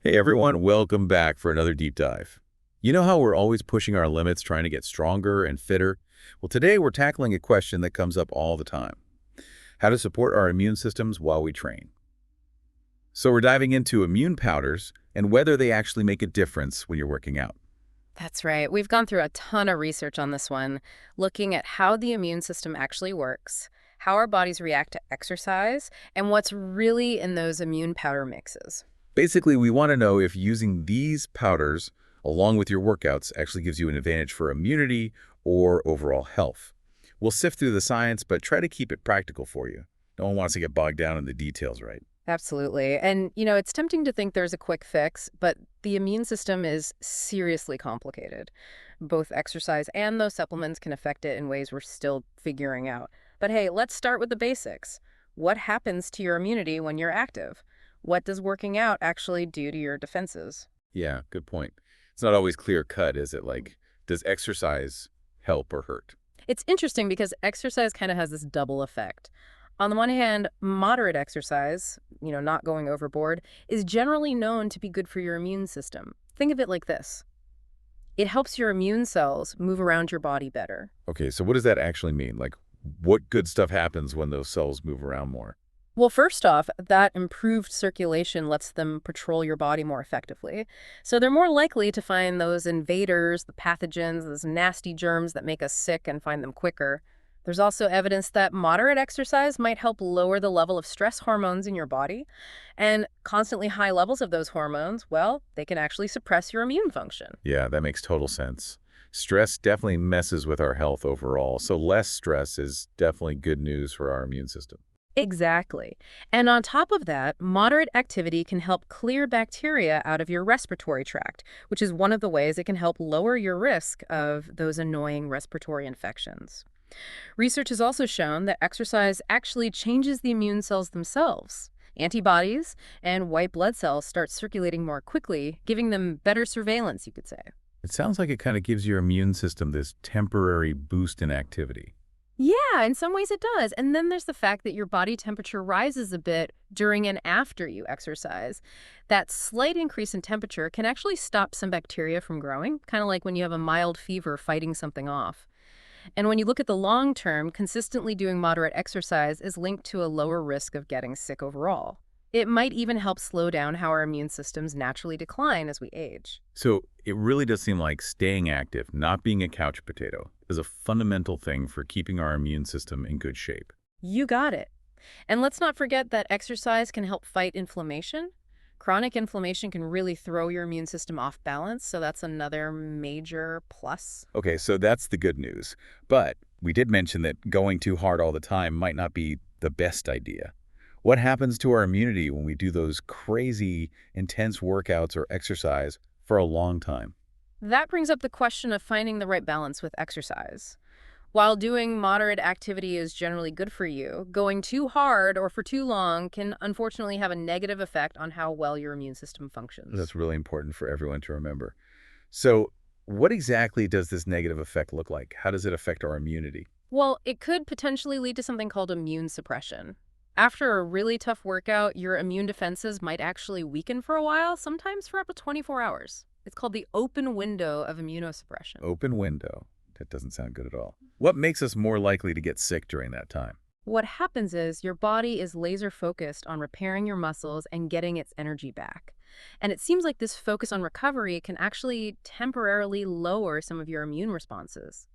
Hey everyone, welcome back for another deep dive. You know how we're always pushing our limits trying to get stronger and fitter? Well, today we're tackling a question that comes up all the time. How to support our immune systems while we train. So we're diving into immune powders and whether they actually make a difference when you're working out. That's right. We've gone through a ton of research on this one, looking at how the immune system actually works, how our bodies react to exercise, and what's really in those immune powder mixes. Basically, we want to know if using these powders along with your workouts actually gives you an advantage for immunity or overall health. We'll sift through the science, but try to keep it practical for you. No one wants to get bogged down in the details, right? Absolutely. And, it's tempting to think there's a quick fix, but the immune system is seriously complicated. Both exercise and those supplements can affect it in ways we're still figuring out. But hey, let's start with the basics. What happens to your immunity when you're active? What does working out actually do to your defenses? Yeah, good point. It's not always clear cut, is it? Like, does exercise help or hurt? It's interesting because exercise kind of has this double effect. On the one hand, moderate exercise, not going overboard, is generally known to be good for your immune system. Think of it like this. It helps your immune cells move around your body better. Okay, so what does that actually mean? Like, what good stuff happens when those cells move around more? Well, first off, that improved circulation lets them patrol your body more effectively. So they're more likely to find those invaders, the pathogens, those nasty germs that make us sick and find them quicker. There's also evidence that moderate exercise might help lower the level of stress hormones in your body. And constantly high levels of those hormones, well, they can actually suppress your immune function. Yeah, that makes total sense. Stress definitely messes with our health overall, so less stress is definitely good news for our immune system. Exactly. And on top of that, moderate activity can help clear bacteria out of your respiratory tract, which is one of the ways it can help lower your risk of those annoying respiratory infections. Research has also shown that exercise actually changes the immune cells themselves. Antibodies and white blood cells start circulating more quickly, giving them better surveillance, you could say. It sounds like it kind of gives your immune system this temporary boost in activity. Yeah, in some ways it does. And then there's the fact that your body temperature rises a bit during and after you exercise. That slight increase in temperature can actually stop some bacteria from growing, kind of like when you have a mild fever fighting something off. And when you look at the long term, consistently doing moderate exercise is linked to a lower risk of getting sick overall. It might even help slow down how our immune systems naturally decline as we age. So it really does seem like staying active, not being a couch potato, is a fundamental thing for keeping our immune system in good shape. You got it. And let's not forget that exercise can help fight inflammation. Chronic inflammation can really throw your immune system off balance, so that's another major plus. Okay, so that's the good news. But we did mention that going too hard all the time might not be the best idea. What happens to our immunity when we do those crazy, intense workouts or exercise for a long time? That brings up the question of finding the right balance with exercise. While doing moderate activity is generally good for you, going too hard or for too long can unfortunately have a negative effect on how well your immune system functions. That's really important for everyone to remember. So what exactly does this negative effect look like? How does it affect our immunity? Well, it could potentially lead to something called immune suppression. After a really tough workout, your immune defenses might actually weaken for a while, sometimes for up to 24 hours. It's called the open window of immunosuppression. Open window. That doesn't sound good at all. What makes us more likely to get sick during that time? What happens is your body is laser focused on repairing your muscles and getting its energy back. And it seems like this focus on recovery can actually temporarily lower some of your immune responses.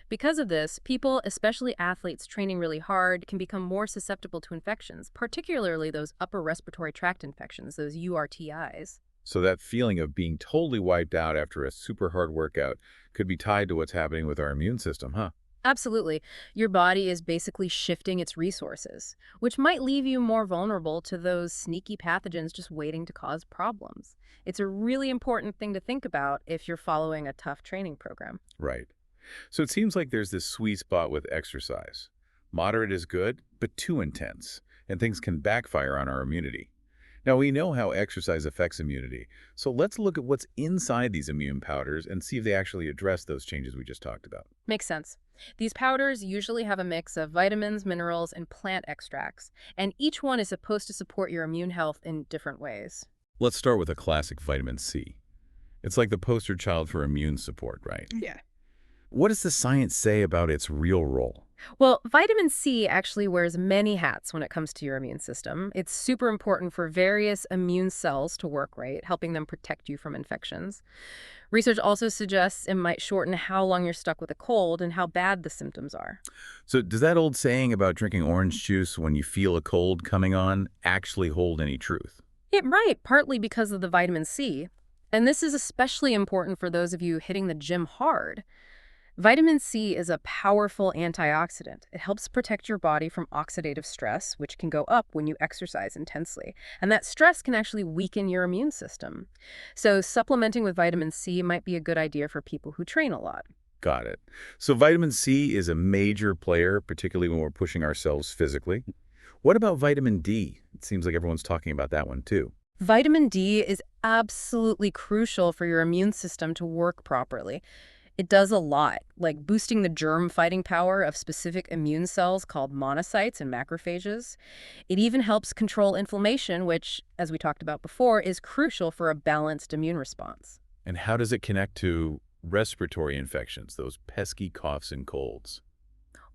Because of this, people, especially athletes training really hard, can become more susceptible to infections, particularly those upper respiratory tract infections, those URTIs. So that feeling of being totally wiped out after a super hard workout could be tied to what's happening with our immune system, huh? Absolutely. Your body is basically shifting its resources, which might leave you more vulnerable to those sneaky pathogens just waiting to cause problems. It's a really important thing to think about if you're following a tough training program. Right. So it seems like there's this sweet spot with exercise. Moderate is good, but too intense, and things can backfire on our immunity. Now, we know how exercise affects immunity, so let's look at what's inside these immune powders and see if they actually address those changes we just talked about. Makes sense. These powders usually have a mix of vitamins, minerals, and plant extracts, and each one is supposed to support your immune health in different ways. Let's start with a classic vitamin C. It's like the poster child for immune support, right? Yeah. What does the science say about its real role? Well, vitamin C actually wears many hats when it comes to your immune system. It's super important for various immune cells to work right, helping them protect you from infections. Research also suggests it might shorten how long you're stuck with a cold and how bad the symptoms are. So does that old saying about drinking orange juice when you feel a cold coming on actually hold any truth? It might, partly because of the vitamin C. And this is especially important for those of you hitting the gym hard. Vitamin C is a powerful antioxidant. It helps protect your body from oxidative stress, which can go up when you exercise intensely. And that stress can actually weaken your immune system. So supplementing with vitamin C might be a good idea for people who train a lot. Got it. So vitamin C is a major player, particularly when we're pushing ourselves physically. What about vitamin D? It seems like everyone's talking about that one too. Vitamin D is absolutely crucial for your immune system to work properly. It does a lot, like boosting the germ-fighting power of specific immune cells called monocytes and macrophages. It even helps control inflammation, which, as we talked about before, is crucial for a balanced immune response. And how does it connect to respiratory infections, those pesky coughs and colds?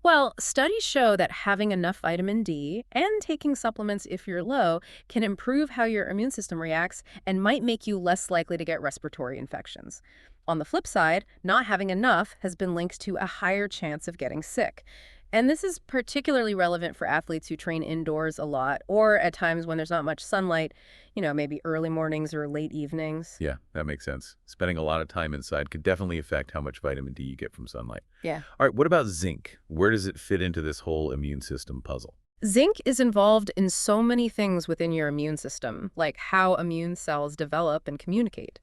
Well, studies show that having enough vitamin D and taking supplements if you're low can improve how your immune system reacts and might make you less likely to get respiratory infections. On the flip side, not having enough has been linked to a higher chance of getting sick. And this is particularly relevant for athletes who train indoors a lot or at times when there's not much sunlight, maybe early mornings or late evenings. Yeah, that makes sense. Spending a lot of time inside could definitely affect how much vitamin D you get from sunlight. Yeah. All right, what about zinc? Where does it fit into this whole immune system puzzle? Zinc is involved in so many things within your immune system, like how immune cells develop and communicate.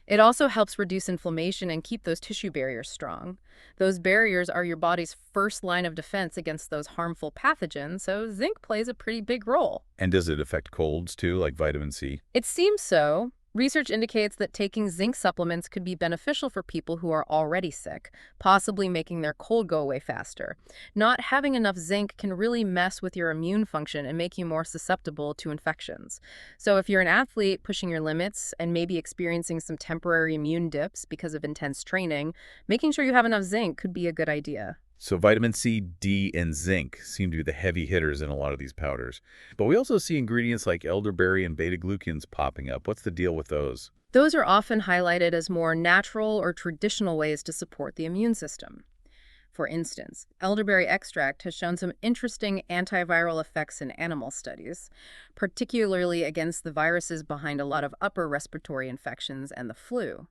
It also helps reduce inflammation and keep those tissue barriers strong. Those barriers are your body's first line of defense against those harmful pathogens, so zinc plays a pretty big role. And does it affect colds too, like vitamin C? It seems so. Research indicates that taking zinc supplements could be beneficial for people who are already sick, possibly making their cold go away faster. Not having enough zinc can really mess with your immune function and make you more susceptible to infections. So if you're an athlete pushing your limits and maybe experiencing some temporary immune dips because of intense training, making sure you have enough zinc could be a good idea. So vitamin C, D, and zinc seem to be the heavy hitters in a lot of these powders. But we also see ingredients like elderberry and beta-glucans popping up. What's the deal with those? Those are often highlighted as more natural or traditional ways to support the immune system. For instance, elderberry extract has shown some interesting antiviral effects in animal studies, particularly against the viruses behind a lot of upper respiratory infections and the flu.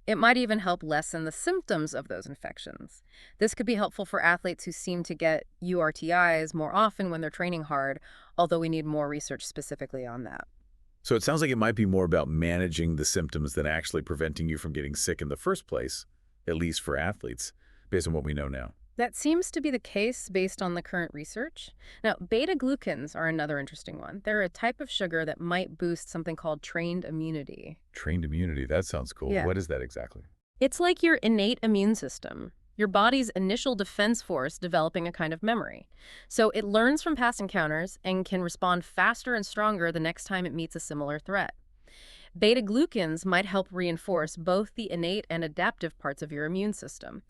It might even help lessen the symptoms of those infections. This could be helpful for athletes who seem to get URTIs more often when they're training hard, although we need more research specifically on that. So it sounds like it might be more about managing the symptoms than actually preventing you from getting sick in the first place, at least for athletes, based on what we know now. That seems to be the case based on the current research. Now, beta-glucans are another interesting one. They're a type of sugar that might boost something called trained immunity. Trained immunity, that sounds cool. Yeah. What is that exactly? It's like your innate immune system, your body's initial defense force developing a kind of memory. So it learns from past encounters and can respond faster and stronger the next time it meets a similar threat. Beta-glucans might help reinforce both the innate and adaptive parts of your immune system.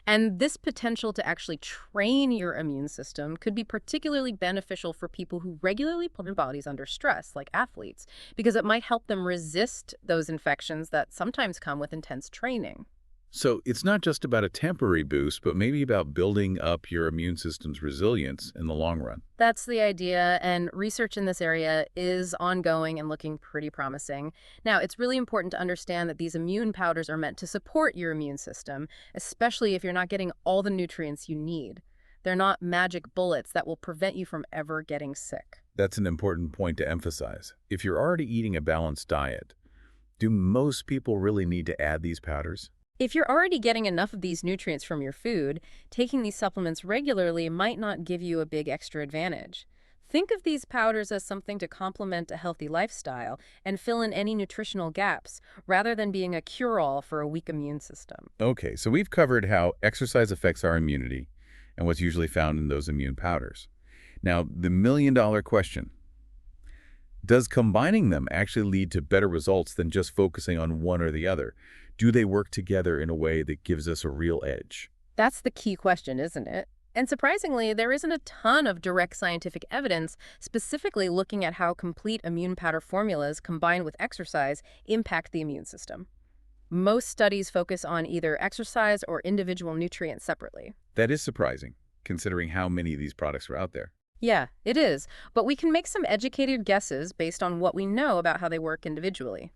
And this potential to actually train your immune system could be particularly beneficial for people who regularly put their bodies under stress, like athletes, because it might help them resist those infections that sometimes come with intense training. So it's not just about a temporary boost, but maybe about building up your immune system's resilience in the long run. That's the idea, and research in this area is ongoing and looking pretty promising. Now, it's really important to understand that these immune powders are meant to support your immune system, especially if you're not getting all the nutrients you need. They're not magic bullets that will prevent you from ever getting sick. That's an important point to emphasize. If you're already eating a balanced diet, do most people really need to add these powders? If you're already getting enough of these nutrients from your food, taking these supplements regularly might not give you a big extra advantage. Think of these powders as something to complement a healthy lifestyle and fill in any nutritional gaps, rather than being a cure-all for a weak immune system. Okay, so we've covered how exercise affects our immunity and what's usually found in those immune powders. Now, the million-dollar question. Does combining them actually lead to better results than just focusing on one or the other? Do they work together in a way that gives us a real edge? That's the key question, isn't it? And surprisingly, there isn't a ton of direct scientific evidence specifically looking at how complete immune powder formulas combined with exercise impact the immune system. Most studies focus on either exercise or individual nutrients separately. That is surprising, considering how many of these products are out there. Yeah, it is, but we can make some educated guesses based on what we know about how they work individually.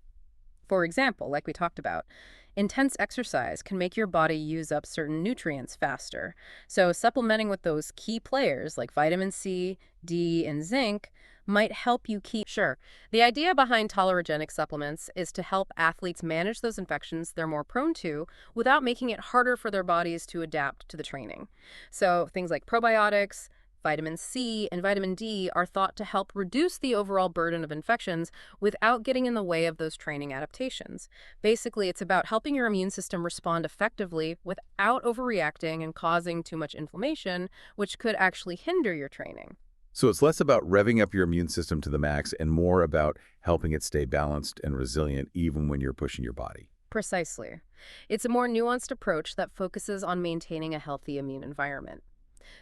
For example, like we talked about, intense exercise can make your body use up certain nutrients faster. So supplementing with those key players like vitamin C, D, and zinc might help you keep sure. The idea behind tolerogenic supplements is to help athletes manage those infections they're more prone to without making it harder for their bodies to adapt to the training. So things like probiotics, vitamin C and vitamin D are thought to help reduce the overall burden of infections without getting in the way of those training adaptations. Basically, it's about helping your immune system respond effectively without overreacting and causing too much inflammation, which could actually hinder your training. So it's less about revving up your immune system to the max and more about helping it stay balanced and resilient even when you're pushing your body. Precisely. It's a more nuanced approach that focuses on maintaining a healthy immune environment.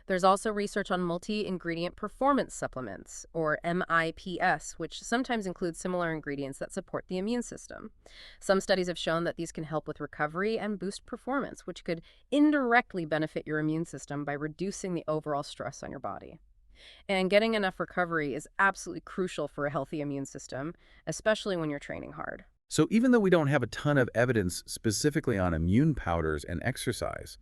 There's also research on multi-ingredient performance supplements, or MIPS, which sometimes include similar ingredients that support the immune system. Some studies have shown that these can help with recovery and boost performance, which could indirectly benefit your immune system by reducing the overall stress on your body. And getting enough recovery is absolutely crucial for a healthy immune system, especially when you're training hard. So even though we don't have a ton of evidence specifically on immune powders and exercise,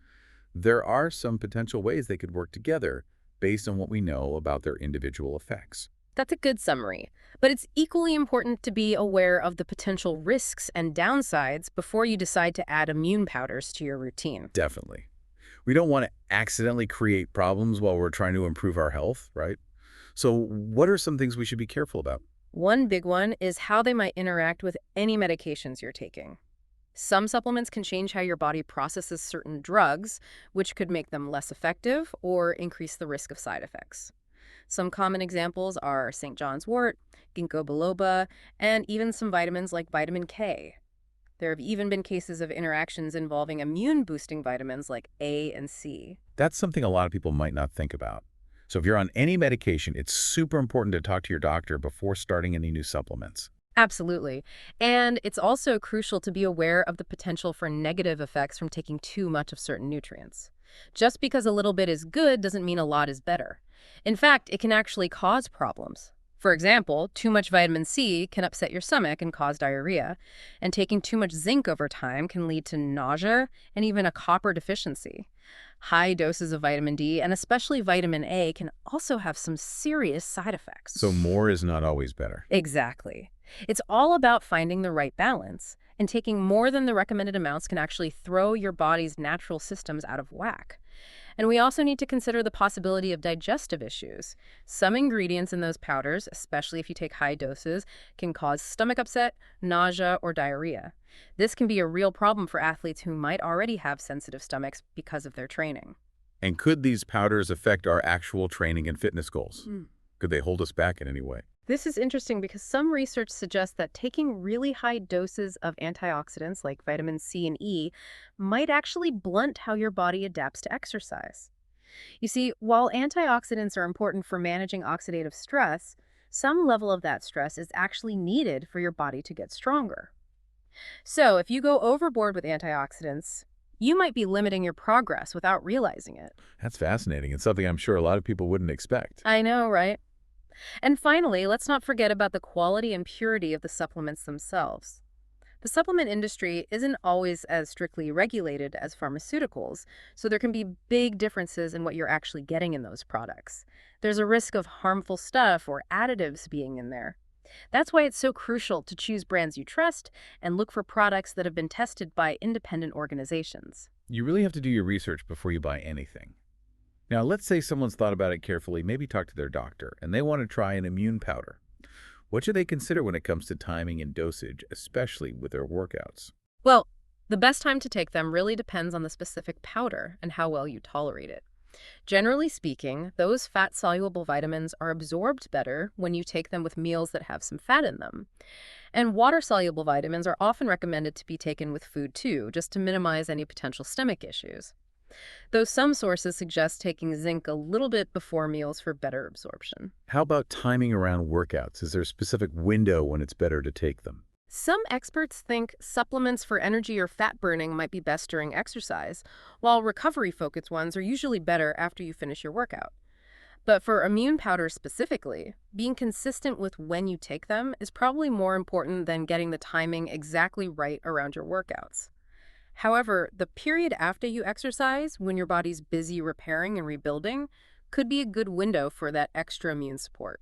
there are some potential ways they could work together based on what we know about their individual effects. That's a good summary, but it's equally important to be aware of the potential risks and downsides before you decide to add immune powders to your routine. Definitely. We don't want to accidentally create problems while we're trying to improve our health, right? So what are some things we should be careful about? One big one is how they might interact with any medications you're taking. Some supplements can change how your body processes certain drugs, which could make them less effective or increase the risk of side effects. Some common examples are St. John's wort, ginkgo biloba, and even some vitamins like vitamin K. There have even been cases of interactions involving immune-boosting vitamins like A and C. That's something a lot of people might not think about. So if you're on any medication, it's super important to talk to your doctor before starting any new supplements. Absolutely. And it's also crucial to be aware of the potential for negative effects from taking too much of certain nutrients. Just because a little bit is good doesn't mean a lot is better. In fact, it can actually cause problems. For example, too much vitamin C can upset your stomach and cause diarrhea, and taking too much zinc over time can lead to nausea and even a copper deficiency. High doses of vitamin D, and especially vitamin A, can also have some serious side effects. So more is not always better. Exactly. It's all about finding the right balance, and taking more than the recommended amounts can actually throw your body's natural systems out of whack. And we also need to consider the possibility of digestive issues. Some ingredients in those powders, especially if you take high doses, can cause stomach upset, nausea, or diarrhea. This can be a real problem for athletes who might already have sensitive stomachs because of their training. And could these powders affect our actual training and fitness goals? Could they hold us back in any way? This is interesting because some research suggests that taking really high doses of antioxidants like vitamin C and E might actually blunt how your body adapts to exercise. You see, while antioxidants are important for managing oxidative stress, some level of that stress is actually needed for your body to get stronger. So if you go overboard with antioxidants, you might be limiting your progress without realizing it. That's fascinating and something I'm sure a lot of people wouldn't expect. I know, right? And finally, let's not forget about the quality and purity of the supplements themselves. The supplement industry isn't always as strictly regulated as pharmaceuticals, so there can be big differences in what you're actually getting in those products. There's a risk of harmful stuff or additives being in there. That's why it's so crucial to choose brands you trust and look for products that have been tested by independent organizations. You really have to do your research before you buy anything. Now, let's say someone's thought about it carefully, maybe talk to their doctor, and they want to try an immune powder. What should they consider when it comes to timing and dosage, especially with their workouts? Well, the best time to take them really depends on the specific powder and how well you tolerate it. Generally speaking, those fat-soluble vitamins are absorbed better when you take them with meals that have some fat in them. And water-soluble vitamins are often recommended to be taken with food too, just to minimize any potential stomach issues. Though some sources suggest taking zinc a little bit before meals for better absorption. How about timing around workouts? Is there a specific window when it's better to take them? Some experts think supplements for energy or fat burning might be best during exercise, while recovery-focused ones are usually better after you finish your workout. But for immune powders specifically, being consistent with when you take them is probably more important than getting the timing exactly right around your workouts. However, the period after you exercise, when your body's busy repairing and rebuilding, could be a good window for that extra immune support.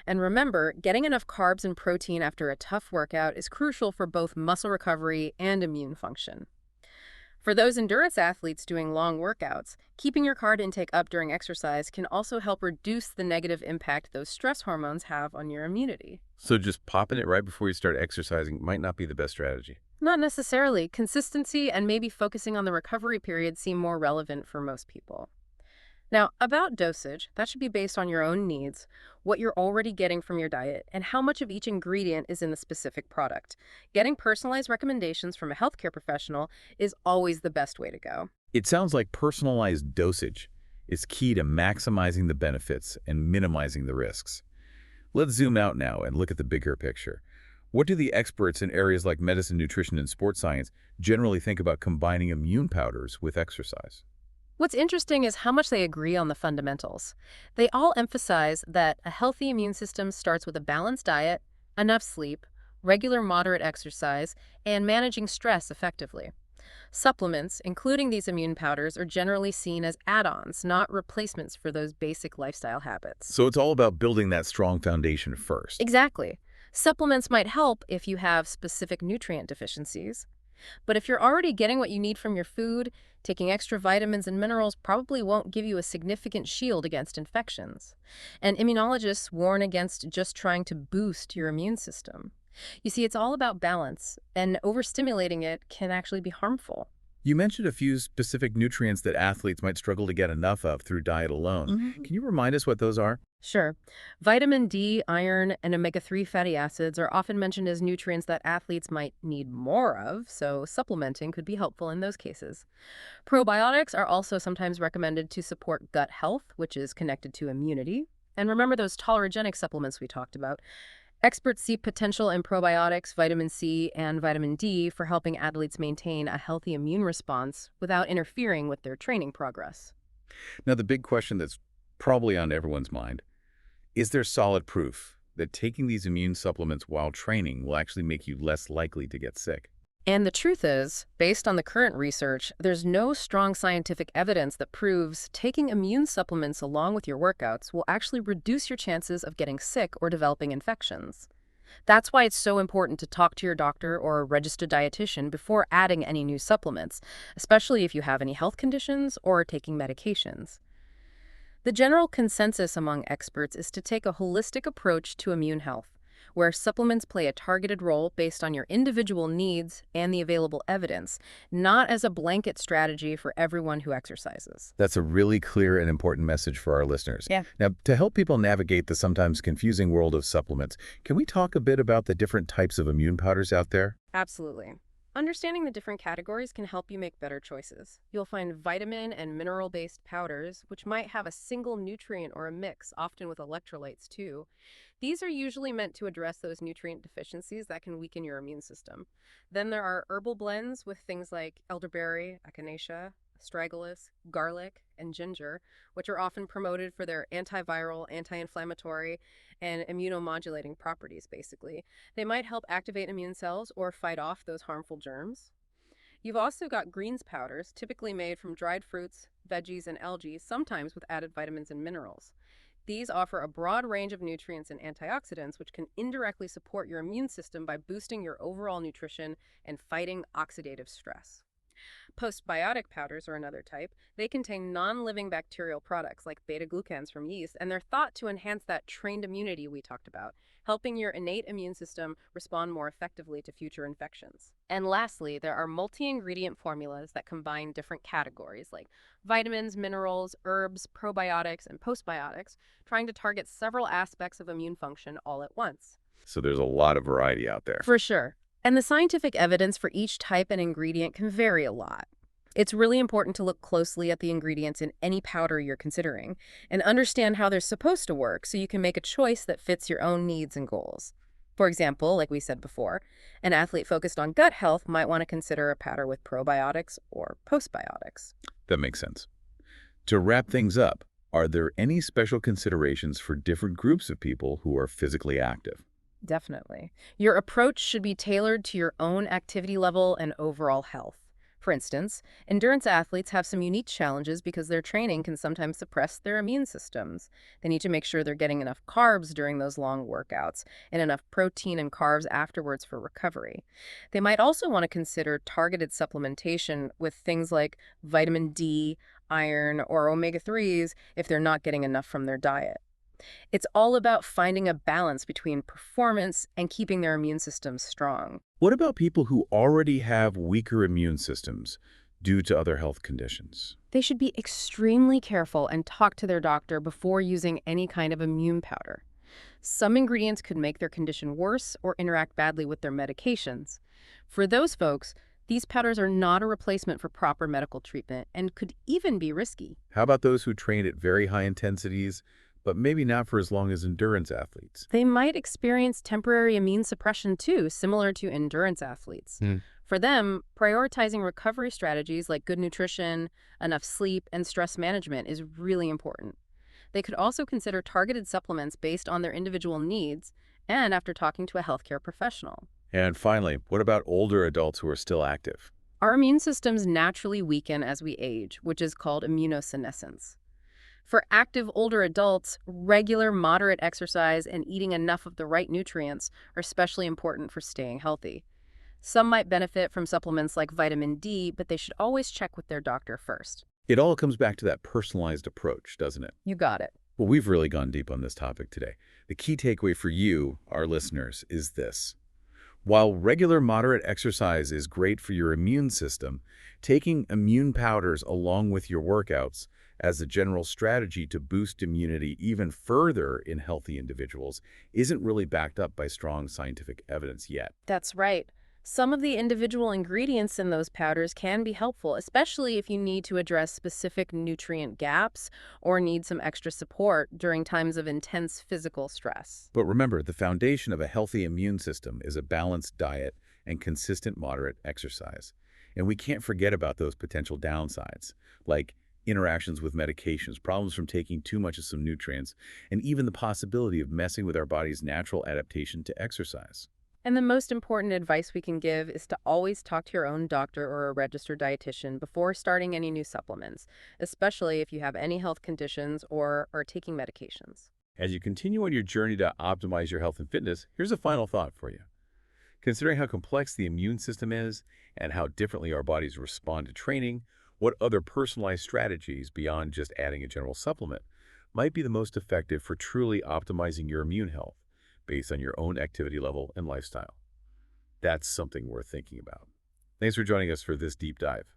And remember, getting enough carbs and protein after a tough workout is crucial for both muscle recovery and immune function. For those endurance athletes doing long workouts, keeping your carb intake up during exercise can also help reduce the negative impact those stress hormones have on your immunity. So just popping it right before you start exercising might not be the best strategy. Not necessarily. Consistency and maybe focusing on the recovery period seem more relevant for most people. Now, about dosage, that should be based on your own needs, what you're already getting from your diet, and how much of each ingredient is in the specific product. Getting personalized recommendations from a healthcare professional is always the best way to go. It sounds like personalized dosage is key to maximizing the benefits and minimizing the risks. Let's zoom out now and look at the bigger picture. What do the experts in areas like medicine, nutrition, and sports science generally think about combining immune powders with exercise? What's interesting is how much they agree on the fundamentals. They all emphasize that a healthy immune system starts with a balanced diet, enough sleep, regular moderate exercise, and managing stress effectively. Supplements, including these immune powders, are generally seen as add-ons, not replacements for those basic lifestyle habits. So it's all about building that strong foundation first. Exactly. Supplements might help if you have specific nutrient deficiencies. But if you're already getting what you need from your food, taking extra vitamins and minerals probably won't give you a significant shield against infections. And immunologists warn against just trying to boost your immune system. You see, it's all about balance, and overstimulating it can actually be harmful. You mentioned a few specific nutrients that athletes might struggle to get enough of through diet alone. Can you remind us what those are? Sure. Vitamin D, iron, and omega-3 fatty acids are often mentioned as nutrients that athletes might need more of, so supplementing could be helpful in those cases. Probiotics are also sometimes recommended to support gut health, which is connected to immunity. And remember those tolerogenic supplements we talked about. Experts see potential in probiotics, vitamin C, and vitamin D for helping athletes maintain a healthy immune response without interfering with their training progress. Now, the big question that's probably on everyone's mind, is there solid proof that taking these immune supplements while training will actually make you less likely to get sick? And the truth is, based on the current research, there's no strong scientific evidence that proves taking immune supplements along with your workouts will actually reduce your chances of getting sick or developing infections. That's why it's so important to talk to your doctor or a registered dietitian before adding any new supplements, especially if you have any health conditions or are taking medications. The general consensus among experts is to take a holistic approach to immune health, where supplements play a targeted role based on your individual needs and the available evidence, not as a blanket strategy for everyone who exercises. That's a really clear and important message for our listeners. Yeah. Now, to help people navigate the sometimes confusing world of supplements, can we talk a bit about the different types of immune powders out there? Absolutely. Understanding the different categories can help you make better choices. You'll find vitamin and mineral-based powders, which might have a single nutrient or a mix, often with electrolytes too. These are usually meant to address those nutrient deficiencies that can weaken your immune system. Then there are herbal blends with things like elderberry, echinacea, astragalus, garlic, and ginger, which are often promoted for their antiviral, anti-inflammatory, and immunomodulating properties, basically. They might help activate immune cells or fight off those harmful germs. You've also got greens powders, typically made from dried fruits, veggies, and algae, sometimes with added vitamins and minerals. These offer a broad range of nutrients and antioxidants, which can indirectly support your immune system by boosting your overall nutrition and fighting oxidative stress. Postbiotic powders are another type. They contain non-living bacterial products like beta-glucans from yeast, and they're thought to enhance that trained immunity we talked about, helping your innate immune system respond more effectively to future infections. And lastly, there are multi-ingredient formulas that combine different categories like vitamins, minerals, herbs, probiotics, and postbiotics, trying to target several aspects of immune function all at once. So there's a lot of variety out there. For sure. And the scientific evidence for each type and ingredient can vary a lot. It's really important to look closely at the ingredients in any powder you're considering and understand how they're supposed to work so you can make a choice that fits your own needs and goals. For example, like we said before, an athlete focused on gut health might want to consider a powder with probiotics or postbiotics. That makes sense. To wrap things up, are there any special considerations for different groups of people who are physically active? Definitely. Your approach should be tailored to your own activity level and overall health. For instance, endurance athletes have some unique challenges because their training can sometimes suppress their immune systems. They need to make sure they're getting enough carbs during those long workouts and enough protein and carbs afterwards for recovery. They might also want to consider targeted supplementation with things like vitamin D, iron, or omega-3s if they're not getting enough from their diet. It's all about finding a balance between performance and keeping their immune systems strong. What about people who already have weaker immune systems due to other health conditions? They should be extremely careful and talk to their doctor before using any kind of immune powder. Some ingredients could make their condition worse or interact badly with their medications. For those folks, these powders are not a replacement for proper medical treatment and could even be risky. How about those who train at very high intensities, but maybe not for as long as endurance athletes? They might experience temporary immune suppression too, similar to endurance athletes. For them, prioritizing recovery strategies like good nutrition, enough sleep, and stress management is really important. They could also consider targeted supplements based on their individual needs and after talking to a healthcare professional. And finally, what about older adults who are still active? Our immune systems naturally weaken as we age, which is called immunosenescence. For active older adults, regular moderate exercise and eating enough of the right nutrients are especially important for staying healthy. Some might benefit from supplements like vitamin D, but they should always check with their doctor first. It all comes back to that personalized approach, doesn't it? You got it. Well, we've really gone deep on this topic today. The key takeaway for you, our listeners, is this. While regular moderate exercise is great for your immune system, taking immune powders along with your workouts as a general strategy to boost immunity even further in healthy individuals isn't really backed up by strong scientific evidence yet. That's right. Some of the individual ingredients in those powders can be helpful, especially if you need to address specific nutrient gaps or need some extra support during times of intense physical stress. But remember, the foundation of a healthy immune system is a balanced diet and consistent moderate exercise. And we can't forget about those potential downsides, like interactions with medications, problems from taking too much of some nutrients, and even the possibility of messing with our body's natural adaptation to exercise. And the most important advice we can give is to always talk to your own doctor or a registered dietitian before starting any new supplements, especially if you have any health conditions or are taking medications. As you continue on your journey to optimize your health and fitness, here's a final thought for you. Considering how complex the immune system is and how differently our bodies respond to training, what other personalized strategies beyond just adding a general supplement might be the most effective for truly optimizing your immune health based on your own activity level and lifestyle? That's something worth thinking about. Thanks for joining us for this deep dive.